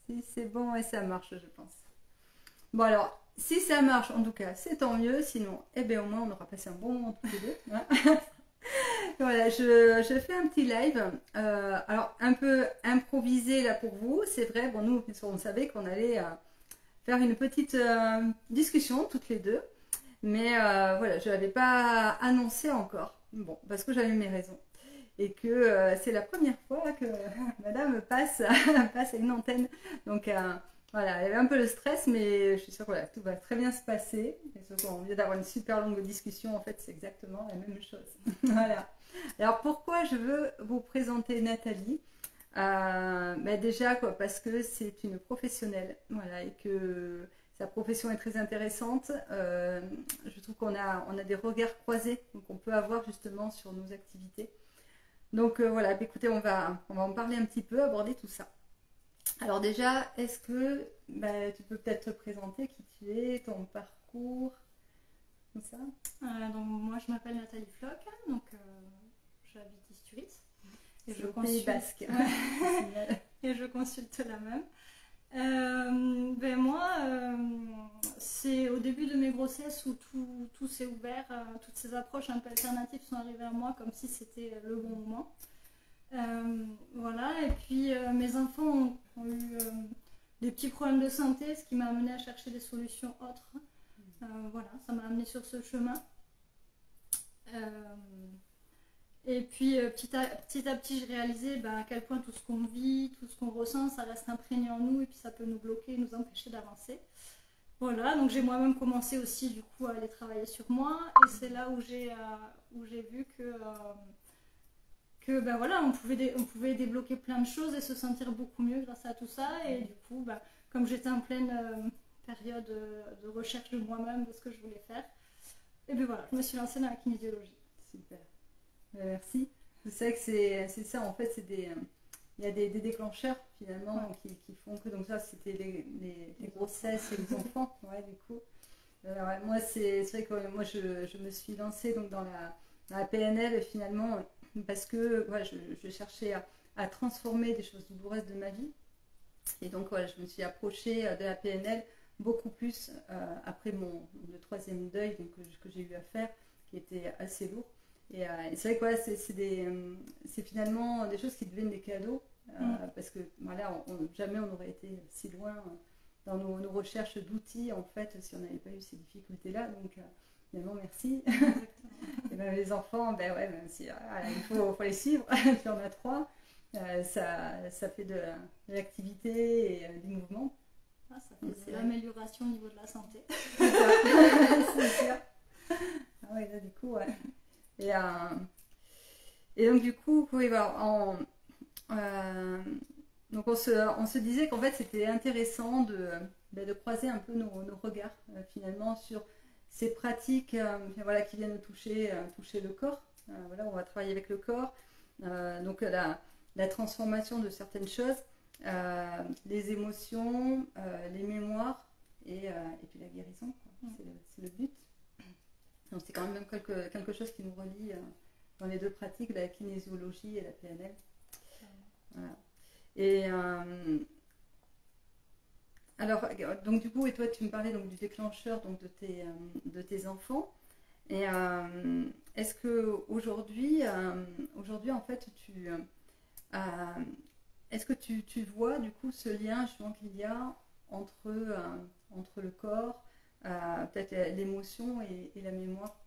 Si c'est bon et ça marche, je pense. Bon alors, si ça marche, en tout cas, c'est tant mieux. Sinon, eh bien au moins on aura passé un bon moment tous les deux. Hein. Voilà, je fais un petit live. Alors un peu improvisé là pour vous. C'est vrai, bon nous, on savait qu'on allait faire une petite discussion toutes les deux. Mais voilà, je ne l'avais pas annoncé encore. Bon, parce que j'avais mes raisons. Et que c'est la première fois que madame passe à une antenne. Donc voilà, elle avait un peu le stress, mais je suis sûre que voilà, tout va très bien se passer. Et surtout, on vient d'avoir une super longue discussion, en fait, c'est exactement la même chose. Voilà. Alors pourquoi je veux vous présenter Nathalie bah déjà, quoi, parce que c'est une professionnelle, voilà, et que sa profession est très intéressante. Je trouve qu'on a des regards croisés qu'on peut avoir justement sur nos activités. Donc voilà, écoutez, on va en parler un petit peu, aborder tout ça. Alors déjà, est-ce que bah, tu peux peut-être te présenter qui tu es, ton parcours, tout ça? Donc moi je m'appelle Nathalie Floch, donc j'habite Isturitz et je consulte basque. Ouais. Et je consulte la même. Ben moi, c'est au début de mes grossesses où tout s'est ouvert, toutes ces approches un peu alternatives sont arrivées à moi comme si c'était le bon moment. Voilà, et puis mes enfants ont eu des petits problèmes de santé, ce qui m'a amené à chercher des solutions autres. Voilà, ça m'a amené sur ce chemin. Et puis petit à petit, j'ai réalisé à quel point tout ce qu'on vit, tout ce qu'on ressent, ça reste imprégné en nous et puis ça peut nous bloquer, nous empêcher d'avancer. Voilà, donc j'ai moi-même commencé aussi du coup à aller travailler sur moi et c'est là où j'ai vu que ben voilà, on pouvait débloquer plein de choses et se sentir beaucoup mieux grâce à tout ça. Et du coup, comme j'étais en pleine période de recherche de moi-même, de ce que je voulais faire, et bien voilà, je me suis lancée dans la kinésiologie. Super. Merci. C'est vrai que c'est ça, en fait, il y a des déclencheurs finalement qui font que, donc ça c'était les grossesses et les enfants, ouais, du coup. Alors, moi c'est vrai que moi je me suis lancée donc dans la PNL finalement parce que voilà, je cherchais à transformer des choses douloureuses de ma vie. Et donc voilà, je me suis approchée de la PNL beaucoup plus après le troisième deuil donc, que j'ai eu à faire, qui était assez lourd. Et c'est vrai que voilà, c'est finalement des choses qui deviennent des cadeaux parce que voilà, jamais on n'aurait été si loin dans nos recherches d'outils en fait si on n'avait pas eu ces difficultés-là. Donc finalement, merci. Et ben, les enfants, ben ouais, même si il faut les suivre, puis on a 3, ça fait de l'activité et du mouvement. Ça fait de l'amélioration au niveau de la santé. C'est sûr. Ah ouais, là, du coup, ouais. Et donc du coup, oui, voilà, donc on se disait qu'en fait c'était intéressant de croiser un peu nos regards finalement sur ces pratiques voilà, qui viennent toucher le corps. Voilà, on va travailler avec le corps. Donc la transformation de certaines choses, les émotions, les mémoires et puis la guérison. C'est le but. Donc c'est quand même quelque chose qui nous relie dans les deux pratiques, la kinésiologie et la PNL. Voilà. Et alors, donc du coup, et toi tu me parlais donc du déclencheur donc de tes enfants. Et est-ce que aujourd'hui en fait est-ce que tu vois du coup ce lien justement qu'il y a entre le corps, peut-être l'émotion et la mémoire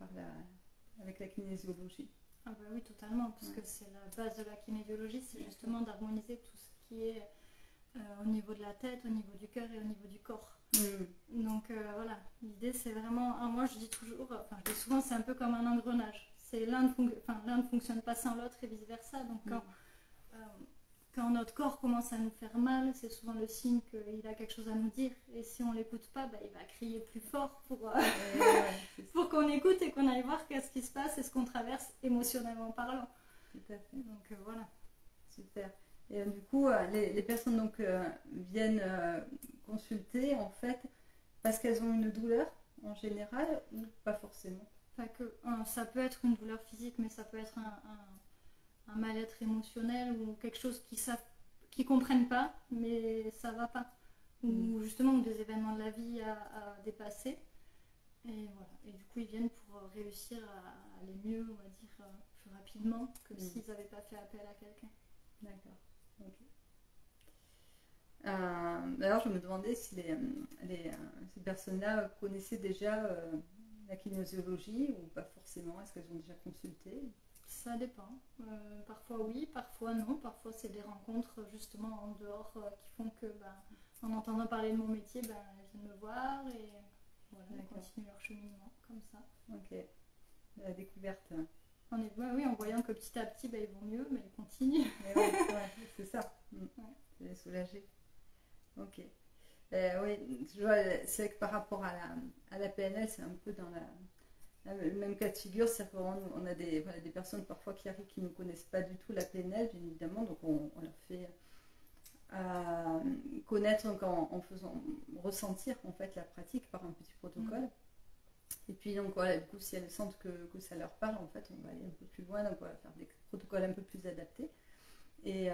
avec la kinésiologie? Ah bah oui, totalement, parce que c'est la base de la kinésiologie, c'est justement d'harmoniser tout ce qui est au niveau de la tête, au niveau du cœur et au niveau du corps. Donc voilà, l'idée c'est vraiment, moi je dis toujours, je dis souvent c'est un peu comme un engrenage, c'est l'un ne fonctionne pas sans l'autre et vice versa. Donc quand notre corps commence à nous faire mal, c'est souvent le signe qu'il a quelque chose à nous dire. Et si on ne l'écoute pas, il va crier plus fort pour qu'on écoute et qu'on aille voir qu'est-ce qui se passe et ce qu'on traverse émotionnellement parlant. Tout à fait. Donc voilà. Super. Et du coup, les personnes donc, viennent consulter en fait parce qu'elles ont une douleur en général ou pas forcément? Ça peut être une douleur physique, mais ça peut être un mal-être émotionnel ou quelque chose qu'ils ne comprennent pas, mais ça va pas. Ou justement des événements de la vie à dépasser. Et voilà. Et du coup, ils viennent pour réussir à aller mieux, on va dire, plus rapidement que s'ils n'avaient pas fait appel à quelqu'un. D'accord. Ok. Alors, je me demandais si ces personnes-là connaissaient déjà la kinésiologie ou pas forcément. Est-ce qu'elles ont déjà consulté? Ça dépend. Parfois oui, parfois non. Parfois c'est des rencontres justement en dehors qui font que, en entendant parler de mon métier, elles viennent me voir et voilà, elles continuent leur cheminement comme ça. Ok. La découverte. Oui, en voyant que petit à petit ils vont mieux, mais ils continuent. Ouais, c'est ça. C'est les soulager. Ok. Oui, c'est vrai que par rapport à la PNL, c'est un peu dans le même cas de figure. C'est qu'on a des personnes parfois qui arrivent qui ne connaissent pas du tout la PNL, bien évidemment, donc on leur fait connaître en faisant ressentir en fait la pratique par un petit protocole. Et puis donc voilà, du coup si elles sentent que ça leur parle, en fait on va aller un peu plus loin, donc on va faire des protocoles un peu plus adaptés. Et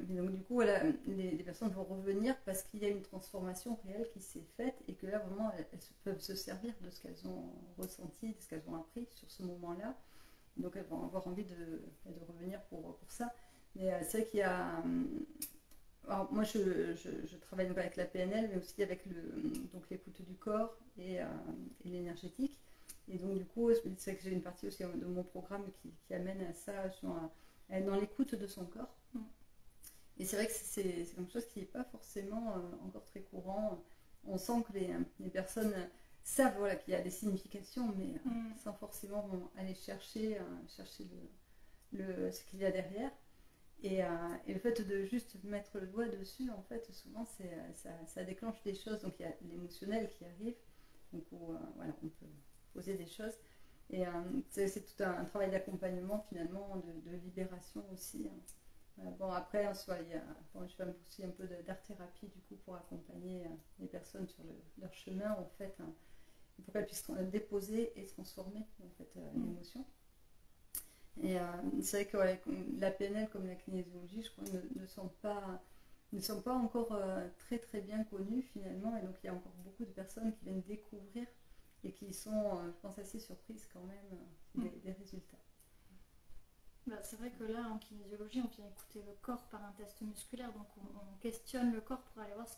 donc du coup voilà, les personnes vont revenir parce qu'il y a une transformation réelle qui s'est faite et que là vraiment elles peuvent se servir de ce qu'elles ont ressenti, de ce qu'elles ont appris sur ce moment-là. Donc elles vont avoir envie de revenir pour ça. Mais c'est vrai qu'il y a... Alors, moi je travaille donc avec la PNL, mais aussi avec l'écoute du corps et l'énergétique. Et donc du coup c'est vrai que j'ai une partie aussi de mon programme qui amène à ça, dans l'écoute de son corps. Et c'est vrai que c'est quelque chose qui n'est pas forcément encore très courant. On sent que les personnes savent qu'il y a des significations, mais sans forcément aller chercher ce qu'il y a derrière. Et le fait de juste mettre le doigt dessus, en fait, souvent ça déclenche des choses. Donc il y a l'émotionnel qui arrive, donc où on peut poser des choses. Et c'est tout un travail d'accompagnement finalement, de libération aussi. Bon, après, en soi, je fais aussi un peu d'art-thérapie du coup pour accompagner les personnes sur leur chemin en fait, pour qu'elles puissent déposer et transformer en fait l'émotion. Et c'est vrai que la PNL comme la kinésiologie, je crois, ne sont pas encore très très bien connues finalement, et donc il y a encore beaucoup de personnes qui viennent découvrir et qui sont, je pense, assez surprises quand même des résultats. C'est vrai que là, en kinésiologie, on vient écouter le corps par un test musculaire, donc on questionne le corps pour aller voir ce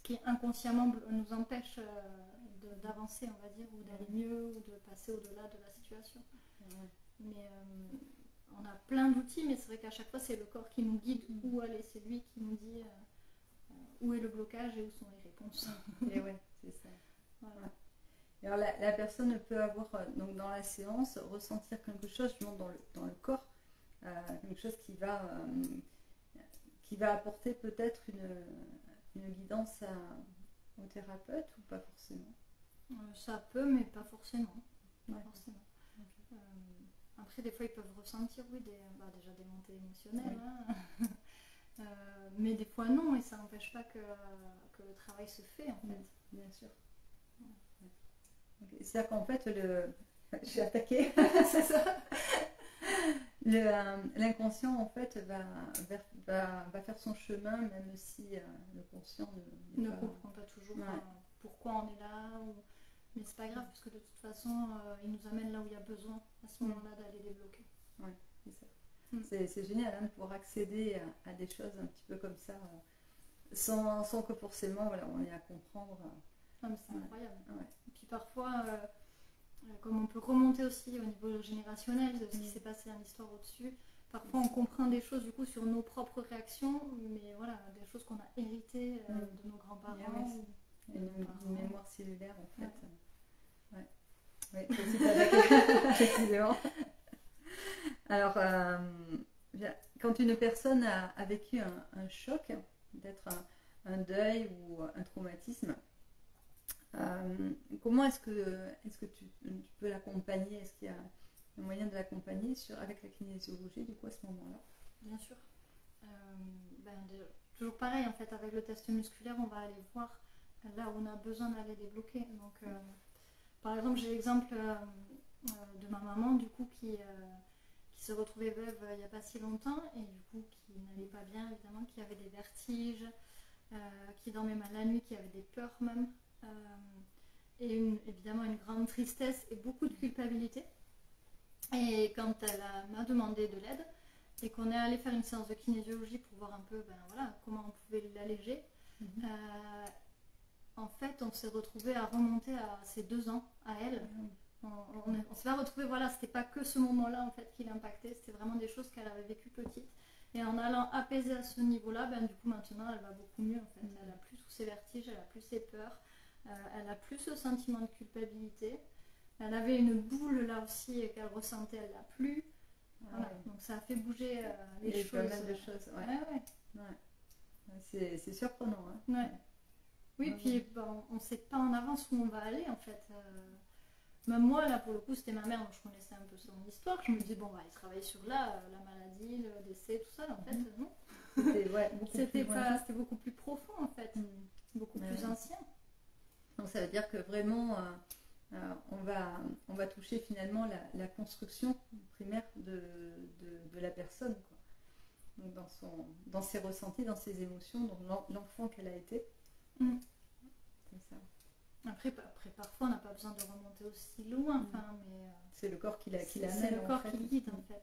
qui inconsciemment nous empêche d'avancer, on va dire, ou d'aller mieux, ou de passer au-delà de la situation. Mais on a plein d'outils, mais c'est vrai qu'à chaque fois, c'est le corps qui nous guide où aller, c'est lui qui nous dit où est le blocage et où sont les réponses. Et ouais, c'est ça. Voilà. Alors la personne peut avoir, donc dans la séance, ressentir quelque chose dans le corps, quelque chose qui va apporter peut-être une guidance au thérapeute ou pas forcément. Ça peut, mais pas forcément. Pas forcément. Okay. Après, des fois, ils peuvent ressentir, déjà des montées émotionnelles, mais des fois non, et ça n'empêche pas que le travail se fait en fait. Bien sûr. Okay. C'est-à-dire qu'en fait, je suis attaquée, c'est ça. L'inconscient en fait va faire son chemin, même si le conscient ne comprend pas toujours pourquoi on est là. Mais c'est pas grave, parce que de toute façon, il nous amène là où il y a besoin à ce moment-là d'aller débloquer. Oui, c'est ça. C'est génial de pouvoir accéder à des choses un petit peu comme ça, sans que forcément on ait à comprendre. Mais c'est incroyable. Et puis parfois, comme on peut remonter aussi au niveau générationnel de ce qui s'est passé dans l'histoire au-dessus, parfois on comprend des choses du coup sur nos propres réactions, mais voilà, des choses qu'on a héritées de nos grands-parents. Une mémoire cellulaire en fait. Oui, précisément. Alors, quand une personne a vécu un choc, peut-être un deuil ou un traumatisme, comment est-ce que tu peux l'accompagner? Est-ce qu'il y a un moyen de l'accompagner avec la kinésiologie du coup à ce moment-là? Bien sûr. Toujours pareil en fait, avec le test musculaire, on va aller voir là où on a besoin d'aller débloquer. Donc, par exemple, j'ai l'exemple de ma maman du coup qui s'est retrouvée veuve il n'y a pas si longtemps et du coup qui n'allait pas bien évidemment, qui avait des vertiges, qui dormait mal la nuit, qui avait des peurs même, et évidemment une grande tristesse et beaucoup de culpabilité. Et quand elle m'a demandé de l'aide et qu'on est allé faire une séance de kinésiologie pour voir un peu comment on pouvait l'alléger, en fait on s'est retrouvé à remonter à ses 2 ans à elle. On s'est pas retrouvé, c'était pas que ce moment-là en fait qui l'impactait, c'était vraiment des choses qu'elle avait vécues petite. Et en allant apaiser à ce niveau-là, du coup maintenant elle va beaucoup mieux en fait. Elle a plus tous ses vertiges, elle a plus ses peurs, elle a plus ce sentiment de culpabilité. Elle avait une boule là aussi qu'elle ressentait, elle l'a plus. Voilà. Donc ça a fait bouger les choses. Pas mal de choses, C'est surprenant. Oui, puis on ne sait pas en avance où on va aller en fait. Même moi, là pour le coup, c'était ma mère, donc je connaissais un peu son histoire. Je me dis, il travaille sur la maladie, le décès, tout ça. En fait, non. C'était beaucoup plus profond en fait, beaucoup plus ancien. Donc ça veut dire que vraiment, on va toucher finalement la construction primaire de la personne, quoi. Donc dans ses ressentis, dans ses émotions, donc l'enfant qu'elle a été. C'est ça. Après, parfois, on n'a pas besoin de remonter aussi loin. Mais c'est le corps qui l'amène. C'est le corps qui guide, en fait.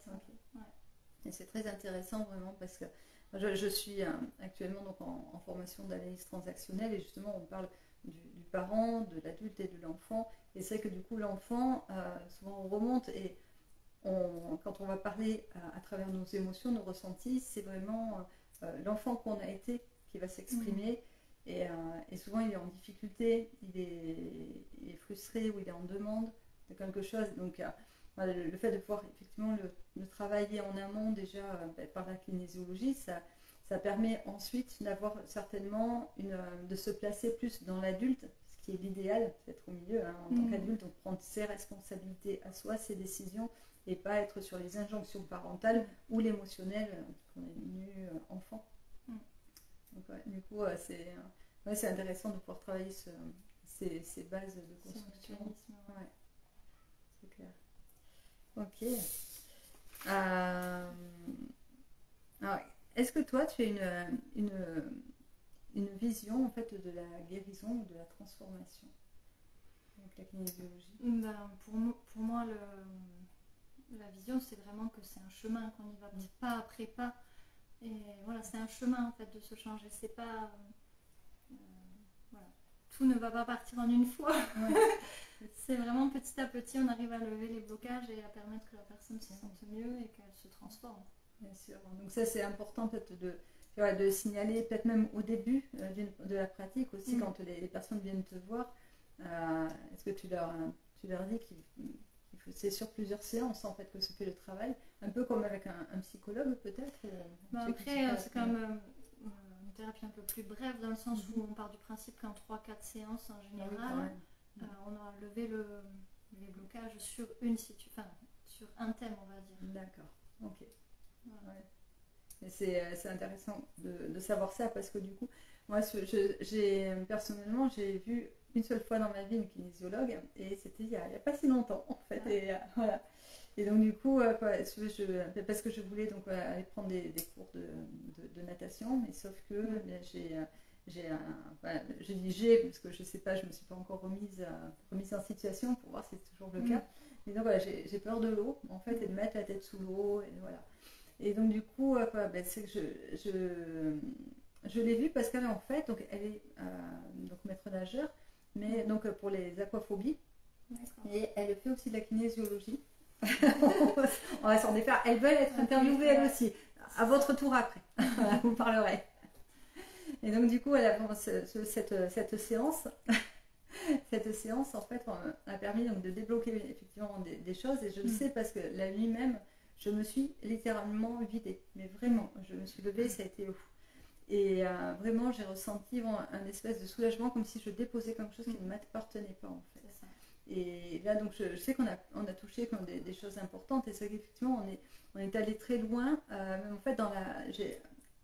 Et c'est très intéressant, vraiment, parce que je suis actuellement donc, en formation d'analyse transactionnelle, et justement, on parle du parent, de l'adulte et de l'enfant. Et c'est que du coup, l'enfant, souvent, on remonte, et quand on va parler à travers nos émotions, nos ressentis, c'est vraiment l'enfant qu'on a été qui va s'exprimer. Et souvent il est en difficulté, il est frustré ou il est en demande de quelque chose. Donc le fait de pouvoir effectivement le travailler en amont déjà par la kinésiologie, ça permet ensuite d'avoir certainement de se placer plus dans l'adulte, ce qui est l'idéal, c'est être au milieu. En tant qu'adulte, donc prendre ses responsabilités à soi, ses décisions, et pas être sur les injonctions parentales ou l'émotionnel qu'on est devenu enfant. Donc, du coup, c'est intéressant de pouvoir travailler ces bases de construction. C'est clair. Ok. Alors, est-ce que toi, tu as une vision en fait de la guérison ou de la transformation avec la kinésiologie? Pour moi, la vision, c'est vraiment que c'est un chemin, qu'on y va pas après pas. Et c'est un chemin en fait de se changer. C'est pas tout ne va pas partir en une fois. C'est vraiment petit à petit, on arrive à lever les blocages et à permettre que la personne se sente mieux et qu'elle se transforme. Bien sûr. Donc ça, c'est important peut-être de signaler, peut-être même au début de la pratique aussi, quand les personnes viennent te voir. Est-ce que tu leur dis que c'est sur plusieurs séances en fait que se fait le travail, un peu comme avec un psychologue peut-être. Après, c'est quand même une thérapie un peu plus brève dans le sens où on part du principe qu'en 3-4 séances en général, on a levé les blocages sur sur un thème, on va dire. D'accord, ok. Et c'est intéressant de savoir ça, parce que du coup, moi personnellement, j'ai vu une seule fois dans ma vie une kinésiologue, et c'était il y a pas si longtemps en fait. Et donc du coup, parce que je voulais donc aller prendre des cours de natation, mais sauf que j'ai dit parce que je sais pas, je me suis pas encore remise en situation pour voir si c'est toujours le cas. Et donc j'ai peur de l'eau en fait, et de mettre la tête sous l'eau, et voilà. Et donc du coup, c'est que je l'ai vue parce qu'elle en fait, donc elle est donc maître nageur, mais donc pour les aquaphobies. Et elle fait aussi de la kinésiologie. On va s'en défaire. Elles veulent être interviewées elles aussi. À votre tour après. Voilà, vous parlerez. Et donc du coup, elle a cette séance. Cette séance en fait a permis donc de débloquer effectivement des choses, et je le sais parce que la nuit même, je me suis littéralement vidée. Mais vraiment, je me suis levée, ça a été ouf. Et vraiment, j'ai ressenti un espèce de soulagement, comme si je déposais quelque chose qui ne m'appartenait pas en fait. Et là, donc, je sais qu'on a touché des choses importantes, et c'est qu'effectivement, on est allé très loin. En fait,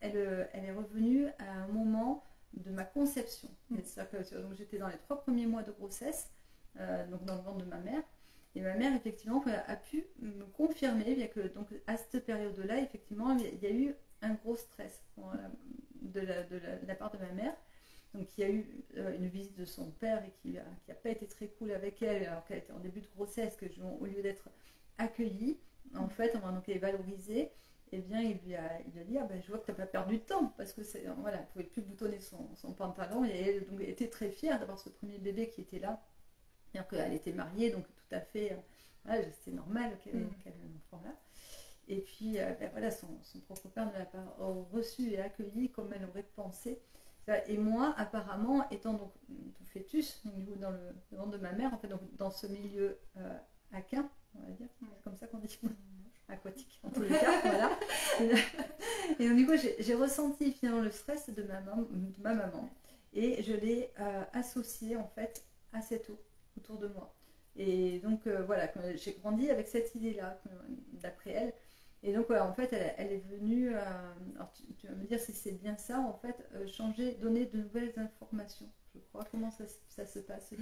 elle est revenue à un moment de ma conception. C'est-à-dire que donc, j'étais dans les 3 premiers mois de grossesse, donc dans le ventre de ma mère, Et ma mère, effectivement, a pu me confirmer bien que donc, à cette période-là, effectivement, il y a eu un gros stress de la part de ma mère. Donc il y a eu une visite de son père et qui a pas été très cool avec elle, alors qu'elle était en début de grossesse, que au lieu d'être accueillie, en fait, donc elle est valorisée, eh bien il lui a dit je vois que tu n'as pas perdu de temps, parce que voilà, elle ne pouvait plus boutonner son pantalon, et elle donc, était très fière d'avoir ce premier bébé qui était là, alors qu'elle était mariée, donc tout à fait, c'était normal qu'elle ait un enfant là. Et puis voilà, son propre père ne l'a pas reçu et accueilli comme elle aurait pensé. Et moi, apparemment, étant donc tout fœtus, dans le ventre de ma mère, en fait, donc, dans ce milieu aquin, on va dire, c'est comme ça qu'on dit, aquatique en tous les cas, voilà. Et donc, du coup, j'ai ressenti finalement le stress de ma maman, et je l'ai associé en fait à cette eau autour de moi. Et donc voilà, j'ai grandi avec cette idée-là, d'après elle. Et donc, en fait, elle est venue, alors tu vas me dire si c'est bien ça, en fait, changer, donner de nouvelles informations, je crois. Comment ça se passe?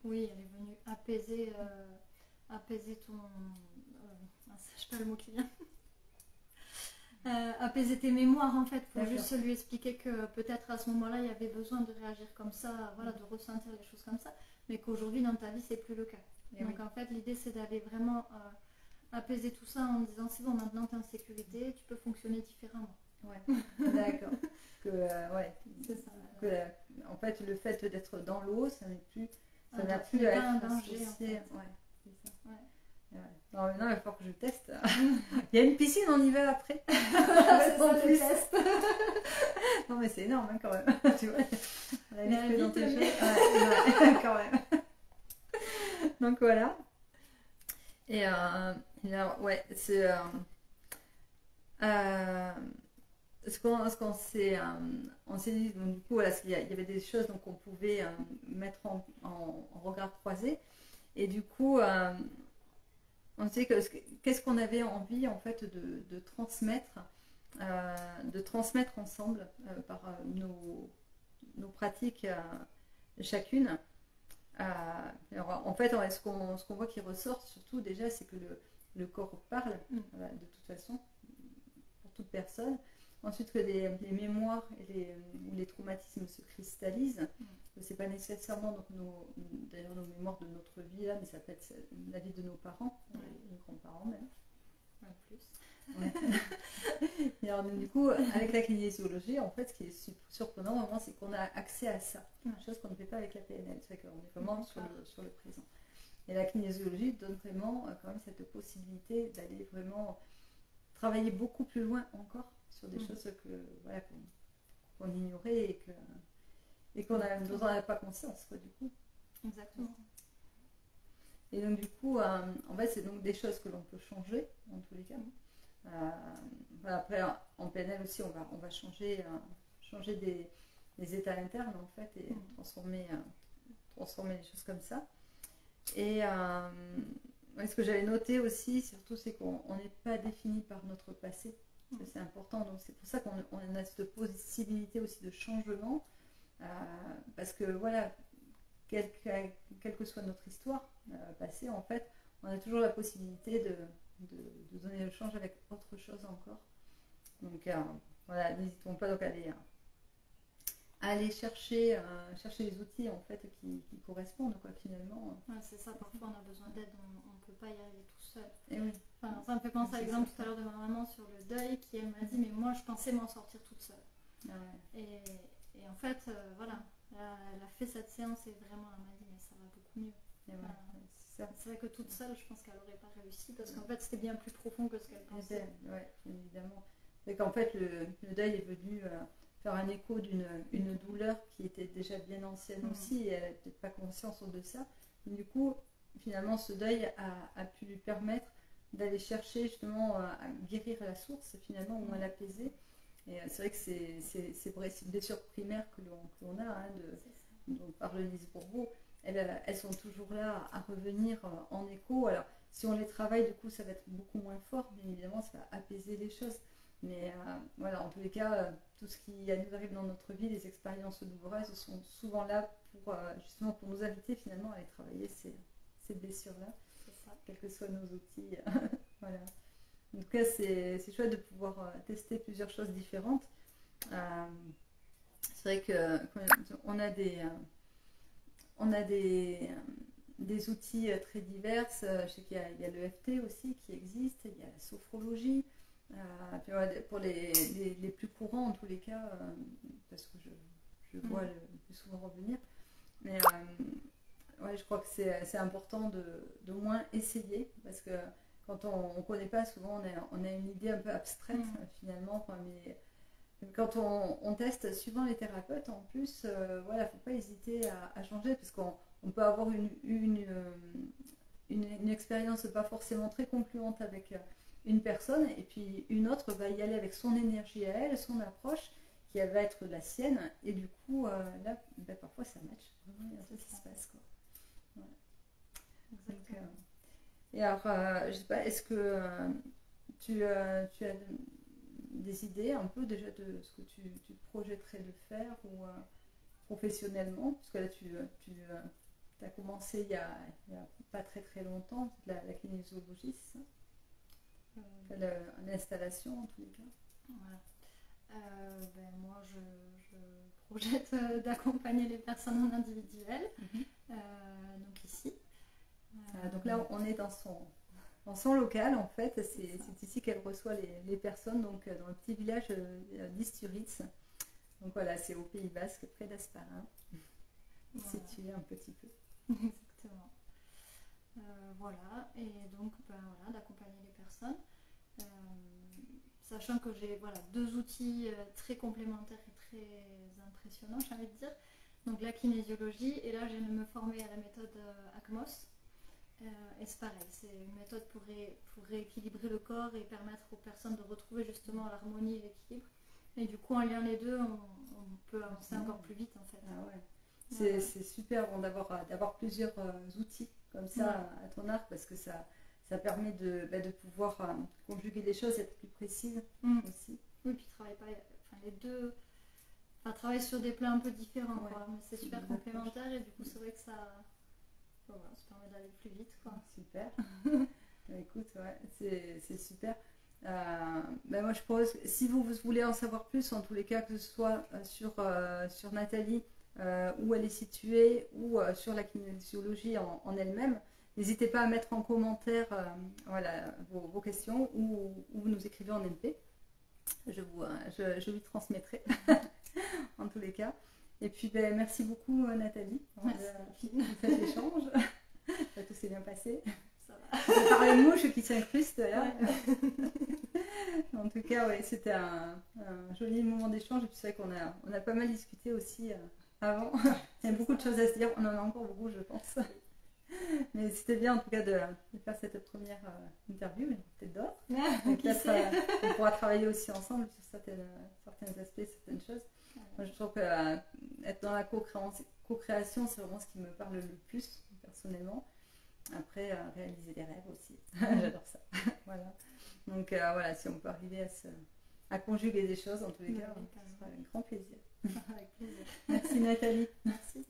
Oui, elle est venue apaiser ton... je sais pas le mot qui vient. Apaiser tes mémoires, en fait, pour juste lui expliquer que peut-être à ce moment-là, il y avait besoin de réagir comme ça, voilà, de ressentir les choses comme ça, mais qu'aujourd'hui, dans ta vie, c'est plus le cas. Et donc, en fait, l'idée, c'est d'aller vraiment... apaiser tout ça en disant c'est bon, maintenant tu es en sécurité, tu peux fonctionner différemment. Ouais, d'accord. Ouais, c'est ça. En fait, le fait d'être dans l'eau, ça n'a plus à être un danger. En fait. Ouais, c'est ça. Ouais. Ouais. Non, maintenant, il va falloir que je teste. Il y a une piscine, on y va après. C'est ça, le test. Non, mais c'est énorme hein, quand même. Tu vois, la vie dans te tes met. Ouais, quand même. Donc voilà. Et alors, ouais, c'est ce qu'on s'est dit, donc, du coup, voilà, il y avait des choses qu'on pouvait mettre en regard croisé. Et du coup, on sait qu'est-ce qu'on avait envie en fait de transmettre ensemble par nos pratiques chacune. Alors, en fait, ce qu'on voit qui ressort surtout déjà, c'est que le corps parle, voilà, de toute façon, pour toute personne. Ensuite, que les mémoires et les traumatismes se cristallisent. C'est pas nécessairement donc, d'ailleurs nos mémoires de notre vie là, mais ça peut être la vie de nos parents, nos grands-parents même. En plus. Ouais. Et alors, du coup, avec la kinésiologie, en fait, ce qui est surprenant vraiment, c'est qu'on a accès à ça, chose qu'on ne fait pas avec la PNL. C'est qu'on est vraiment sur le présent. Et la kinésiologie donne vraiment quand même cette possibilité d'aller vraiment travailler beaucoup plus loin encore sur des choses voilà, qu'on ignorait et qu'on dont on n'avait pas conscience, quoi, du coup. Exactement. Et donc, du coup, en fait, c'est donc des choses que l'on peut changer, en tous les cas. Voilà, après, en PNL aussi, on va changer des états internes, en fait, et transformer les choses comme ça. Et ce que j'avais noté aussi, surtout, c'est qu'on n'est pas défini par notre passé. C'est important, donc c'est pour ça qu'on a cette possibilité aussi de changement, parce que voilà, quelle que soit notre histoire passée, en fait, on a toujours la possibilité de donner le change avec autre chose encore. Donc voilà, n'hésitons pas donc à aller chercher les outils en fait qui correspondent, quoi, finalement. Ouais, c'est ça, parfois on a besoin d'aide, on ne peut pas y arriver tout seul. Et oui. Enfin, ça me fait penser à l'exemple tout à l'heure de ma maman sur le deuil, qui elle m'a dit mais moi je pensais m'en sortir toute seule. Et en fait voilà, elle a fait cette séance et vraiment elle m'a dit mais ça va beaucoup mieux. C'est vrai que toute seule je pense qu'elle n'aurait pas réussi parce qu'en fait c'était bien plus profond que ce qu'elle pensait. Oui, évidemment. C'est qu'en fait le deuil est venu faire un écho d'une douleur qui était déjà bien ancienne aussi, et elle n'avait peut-être pas conscience de ça. Et du coup, finalement, ce deuil a pu lui permettre d'aller chercher justement à guérir la source, finalement, ou à l'apaiser. Et c'est vrai que c'est une blessure primaire que l'on a, dont parle Lise Bourbeau. Elles sont toujours là à revenir en écho. Alors, si on les travaille, du coup, ça va être beaucoup moins fort, bien évidemment, ça va apaiser les choses. Mais voilà, en tous les cas, tout ce qui nous arrive dans notre vie, les expériences douloureuses sont souvent là justement pour nous inviter finalement à aller travailler ces blessures-là. quels que soient nos outils. Voilà. En tout cas, c'est chouette de pouvoir tester plusieurs choses différentes. C'est vrai qu'on a des outils très divers. Je sais qu'il y a l'EFT aussi qui existe, il y a la sophrologie. Puis pour les plus courants, en tous les cas, parce que je vois le plus souvent revenir. Mais ouais, je crois que c'est important de moins essayer, parce que quand on ne connaît pas, souvent on a une idée un peu abstraite finalement. Mais quand on teste, suivant les thérapeutes, en plus, voilà, faut pas hésiter à changer, parce qu'on peut avoir une expérience pas forcément très concluante avec une personne, et puis une autre va y aller avec son énergie à elle, son approche, qui va être la sienne, et du coup, là, ben, parfois ça match. Il y a un truc qui se passe, quoi. Voilà. Donc, et alors, je sais pas, est-ce que tu as des idées un peu déjà de ce que tu projetterais de faire ou professionnellement, parce que là tu as commencé il y a pas très très longtemps la kinésiologie, c'est ça, l'installation en tous les cas. Voilà. Moi je projette d'accompagner les personnes en individuel, donc ici. Donc là on est dans son local, en fait, c'est ici qu'elle reçoit les personnes, donc dans le petit village d'Isturitz. Donc voilà, c'est au Pays Basque, près d'Asparin, situé un petit peu. Exactement. Voilà, et donc voilà, d'accompagner les personnes, sachant que j'ai deux outils très complémentaires et très impressionnants, j'ai envie de dire. Donc la kinésiologie, et là je viens de me former à la méthode ACMOS. Et c'est pareil, c'est une méthode pour rééquilibrer le corps et permettre aux personnes de retrouver justement l'harmonie et l'équilibre. Et du coup, en liant les deux, on peut avancer encore plus vite en fait. Ah ouais. C'est super bon, d'avoir plusieurs outils comme ça à ton arc, parce que ça permet de pouvoir conjuguer les choses, être plus précise aussi. Oui, puis les deux travaillent sur des plans un peu différents, quoi, mais c'est super complémentaire, et du coup, c'est vrai que ça permet d'aller plus vite, quoi. Super. Écoute, ouais, c'est super. Moi je propose, si vous voulez en savoir plus, en tous les cas, que ce soit sur Nathalie, où elle est située, ou sur la kinésiologie en elle-même, n'hésitez pas à mettre en commentaire vos questions, ou vous nous écrivez en MP. Je lui transmettrai en tous les cas. Et puis merci beaucoup Nathalie pour cet échange. Tout s'est bien passé. Ça va. J'ai parlé de mouches qui s'incrustent là. En tout cas, c'était un joli moment d'échange. Et puis c'est vrai qu'on a pas mal discuté aussi avant. Il y a beaucoup de choses à se dire. On en a encore beaucoup, je pense. Mais c'était bien en tout cas de faire cette première interview, mais peut-être d'autres. Peut-être on pourra travailler aussi ensemble sur certains aspects, certaines choses. Moi, je trouve que être dans la co-création, c'est vraiment ce qui me parle le plus personnellement. Après, réaliser des rêves aussi. J'adore ça. Voilà. Donc si on peut arriver à conjuguer des choses, en tous les cas, ce sera un grand plaisir. Avec plaisir. Merci Nathalie. Merci.